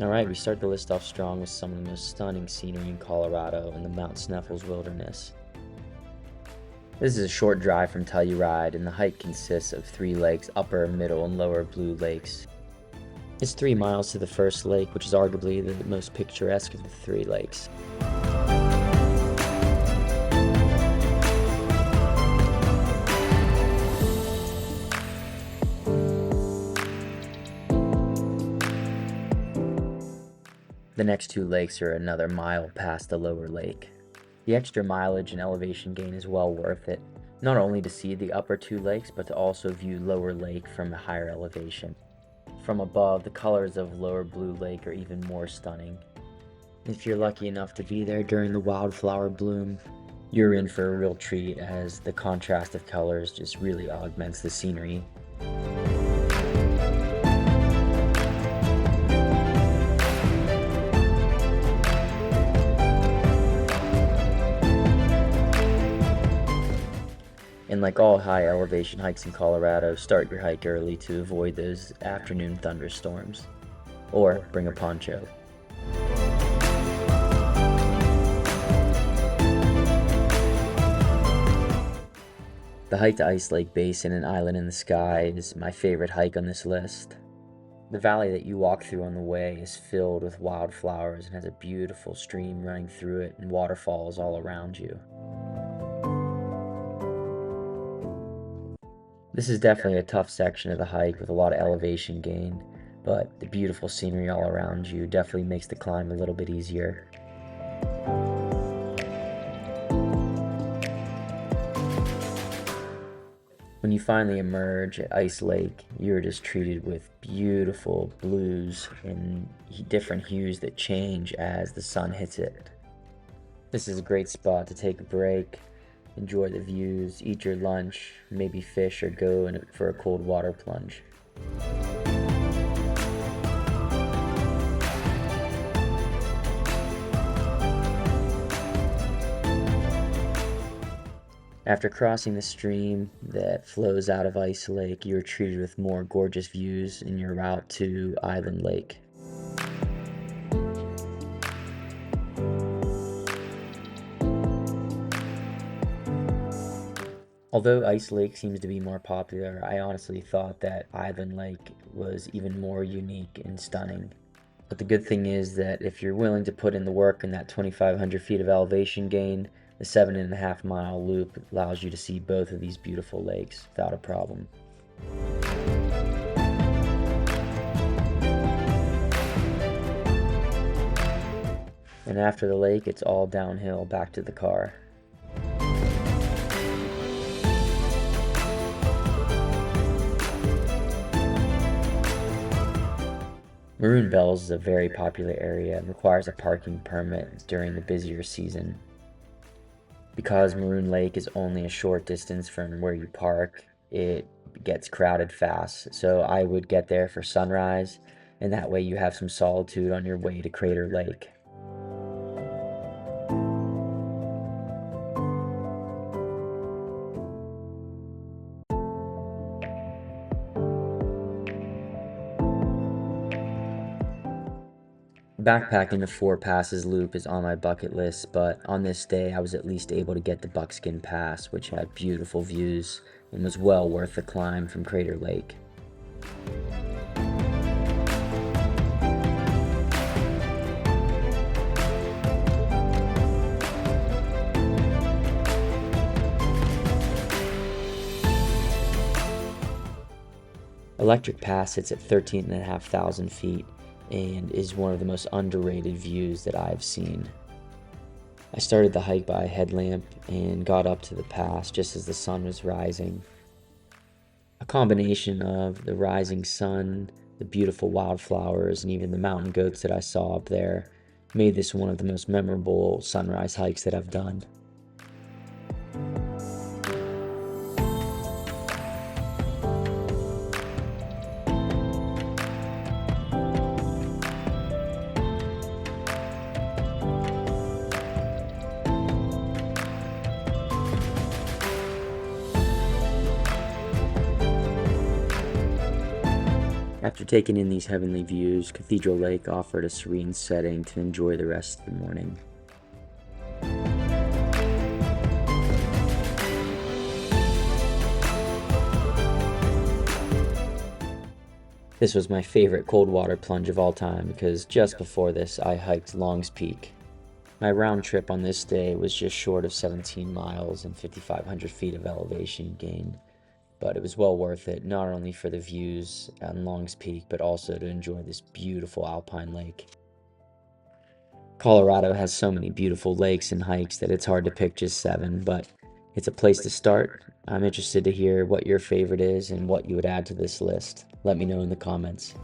Alright, we start the list off strong with some of the most stunning scenery in Colorado in the Mount Sneffels Wilderness. This is a short drive from Telluride, and the hike consists of 3 lakes, Upper, Middle, and Lower Blue Lakes. It's 3 miles to the first lake, which is arguably the most picturesque of the 3 lakes. The next 2 lakes are another mile past the lower lake. The extra mileage and elevation gain is well worth it, not only to see the upper 2 lakes, but to also view lower lake from a higher elevation. From above, the colors of lower Blue Lake are even more stunning. If you're lucky enough to be there during the wildflower bloom, you're in for a real treat, as the contrast of colors just really augments the scenery. And like all high elevation hikes in Colorado, start your hike early to avoid those afternoon thunderstorms. Or bring a poncho. The hike to Ice Lake Basin and Island in the Sky is my favorite hike on this list. The valley that you walk through on the way is filled with wildflowers and has a beautiful stream running through it and waterfalls all around you. This is definitely a tough section of the hike with a lot of elevation gain, but the beautiful scenery all around you definitely makes the climb a little bit easier. When you finally emerge at Ice Lake, you're just treated with beautiful blues and different hues that change as the sun hits it. This is a great spot to take a break, enjoy the views, eat your lunch, maybe fish or go in for a cold water plunge. After crossing the stream that flows out of Ice Lake, you are treated with more gorgeous views in your route to Island Lake. Although Ice Lake seems to be more popular, I honestly thought that Island Lake was even more unique and stunning. But the good thing is that if you're willing to put in the work in that 2,500 feet of elevation gain, the 7.5-mile loop allows you to see both of these beautiful lakes without a problem. And after the lake, it's all downhill back to the car. Maroon Bells is a very popular area and requires a parking permit during the busier season. Because Maroon Lake is only a short distance from where you park, it gets crowded fast, so I would get there for sunrise, and that way you have some solitude on your way to Crater Lake. Backpacking the Four Passes Loop is on my bucket list, but on this day I was at least able to get the Buckskin Pass, which had beautiful views and was well worth the climb from Crater Lake. Electric Pass sits at 13,500 feet and is one of the most underrated views that I've seen. I started the hike by a headlamp and got up to the pass just as the sun was rising. A combination of the rising sun, the beautiful wildflowers, and even the mountain goats that I saw up there made this one of the most memorable sunrise hikes that I've done. After taking in these heavenly views, Cathedral Lake offered a serene setting to enjoy the rest of the morning. This was my favorite cold water plunge of all time because just before this I hiked Long's Peak. My round trip on this day was just short of 17 miles and 5,500 feet of elevation gain, but it was well worth it, not only for the views on Long's Peak, but also to enjoy this beautiful alpine lake. Colorado has so many beautiful lakes and hikes that it's hard to pick just 7, but it's a place to start. I'm interested to hear what your favorite is and what you would add to this list. Let me know in the comments.